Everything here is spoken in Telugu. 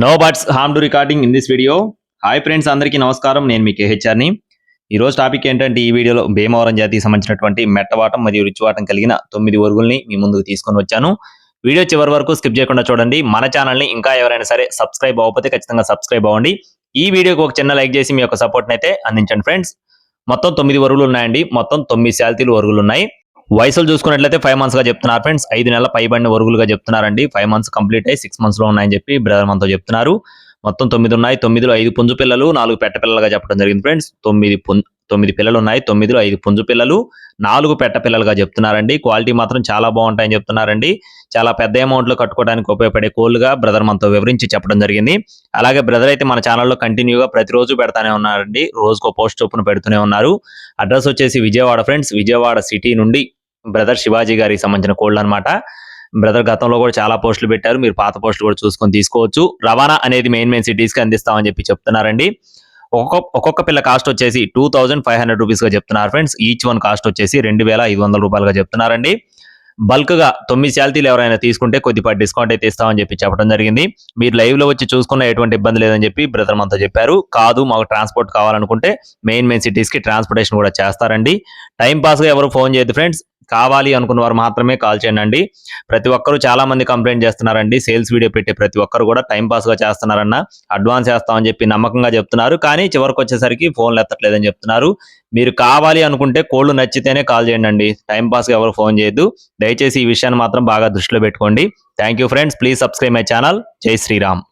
No birds harm to recording in this video. Hi friends, అందరికీ నమస్కారం. నేను మీ కేహెచ్ఆర్ని. ఈరోజు టాపిక్ ఏంటంటే ఈ వీడియోలో భీమవరం జాతికి సంబంధించినటువంటి మెట్టవాటం మరియు రుచివాటం కలిగిన 9 ఒరుగుల్ని మీ ముందుకు తీసుకొని వచ్చాను. వీడియో చివరి వరకు స్కిప్ చేయకుండా చూడండి. మన ఛానల్ని ఇంకా ఎవరైనా సరే సబ్స్క్రైబ్ అవ్వకపోతే ఖచ్చితంగా సబ్స్క్రైబ్ అవ్వండి. ఈ వీడియోకి ఒక చిన్న లైక్ చేసి మీ యొక్క సపోర్ట్ని అయితే అందించండి ఫ్రెండ్స్. మొత్తం 9 ఒరుగులు ఉన్నాయండి. మొత్తం 9 శాల్తీలు ఒరుగులు ఉన్నాయి. వయసులు చూసుకున్నట్లయితే 5 months గా చెప్తున్నారు ఫ్రెండ్స్. 5 నెలల పైబడిన ఒరుగులుగా చెప్తున్నారండి. 5 months కంప్లీట్ అయ్యి 6 months లో ఉన్నాయని చెప్పి బ్రదర్ మనతో చెప్తున్నారు. మొత్తం 9 ఉన్నాయి. 9లో 5 పుంజు పిల్లలు, 4 పెట్ట పిల్లలుగా చెప్పడం జరిగింది ఫ్రెండ్స్. 9 పిల్లలు ఉన్నాయి. 9లో 5 పుంజు పిల్లలు, 4 పెట్ట పిల్లలుగా చెప్తున్నారండి. క్వాలిటీ మాత్రం చాలా బాగుంటాయని చెప్తున్నారండి. చాలా పెద్ద అమౌంట్ లో కట్టుకోవడానికి ఉపయోగపడే కోళ్లుగా బ్రదర్ మనతో వివరించి చెప్పడం జరిగింది. అలాగే బ్రదర్ అయితే మన ఛానల్లో కంటిన్యూగా ప్రతిరోజు పెడతానే ఉన్నారండి. రోజుకో పోస్ట్ చొప్పున పెడుతూనే ఉన్నారు. అడ్రస్ వచ్చేసి విజయవాడ ఫ్రెండ్స్. విజయవాడ సిటీ నుండి బ్రదర్ శివాజీ గారికి సంబంధించిన కోళ్ళు అనమాట. బ్రదర్ గతంలో కూడా చాలా పోస్టులు పెట్టారు. మీరు పాత పోస్టులు కూడా చూసుకొని తీసుకోవచ్చు. రవాణా అనేది మెయిన్ సిటీస్ కి అందిస్తామని చెప్పి చెప్తున్నారండి. ఒక్కొక్క పిల్ల కాస్ట్ వచ్చేసి 2500 రూపీస్ గా చెప్తున్నారు ఫ్రెండ్స్. ఈచ్ వన్ కాస్ట్ వచ్చేసి 2500 రూపాయలుగా చెప్తున్నారండి. బల్క్ గా 9 శాల్తీలు ఎవరైనా తీసుకుంటే కొద్దిపాటి డిస్కౌంట్ అయితే ఇస్తామని చెప్పి చెప్పడం జరిగింది. మీరు లైవ్ లో వచ్చి చూసుకున్న ఎటువంటి ఇబ్బంది లేదని చెప్పి బ్రదర్ మనతో చెప్పారు. కాదు మాకు ట్రాన్స్పోర్ట్ కావాలనుకుంటే మెయిన్ సిటీస్ కి ట్రాన్స్పోర్టేషన్ కూడా చేస్తారండి. టైం పాస్ గా ఎవరు ఫోన్ చేయొద్దు ఫ్రెండ్స్. కావాలి అనుకున్న వారు మాత్రమే కాల్ చేయండి. ప్రతి ఒక్కరు చాలా మంది కంప్లైంట్ చేస్తున్నారండి. సేల్స్ వీడియో పెట్టే ప్రతి ఒక్కరు కూడా టైం పాస్ గా చేస్తున్నారన్న, అడ్వాన్స్ చేస్తామని చెప్పి నమ్మకంగా చెప్తున్నారు. కానీ చివరికి వచ్చేసరికి ఫోన్లు ఎత్తట్లేదని చెప్తున్నారు. మీరు కావాలి అనుకుంటే కోళ్లు నచ్చితేనే కాల్ చేయండి. టైం పాస్ గా ఎవరు ఫోన్ చేయొద్దు. దయచేసి ఈ విషయాన్ని మాత్రం బాగా దృష్టిలో పెట్టుకోండి. Thank you friends. Please subscribe my channel. జై శ్రీరామ్.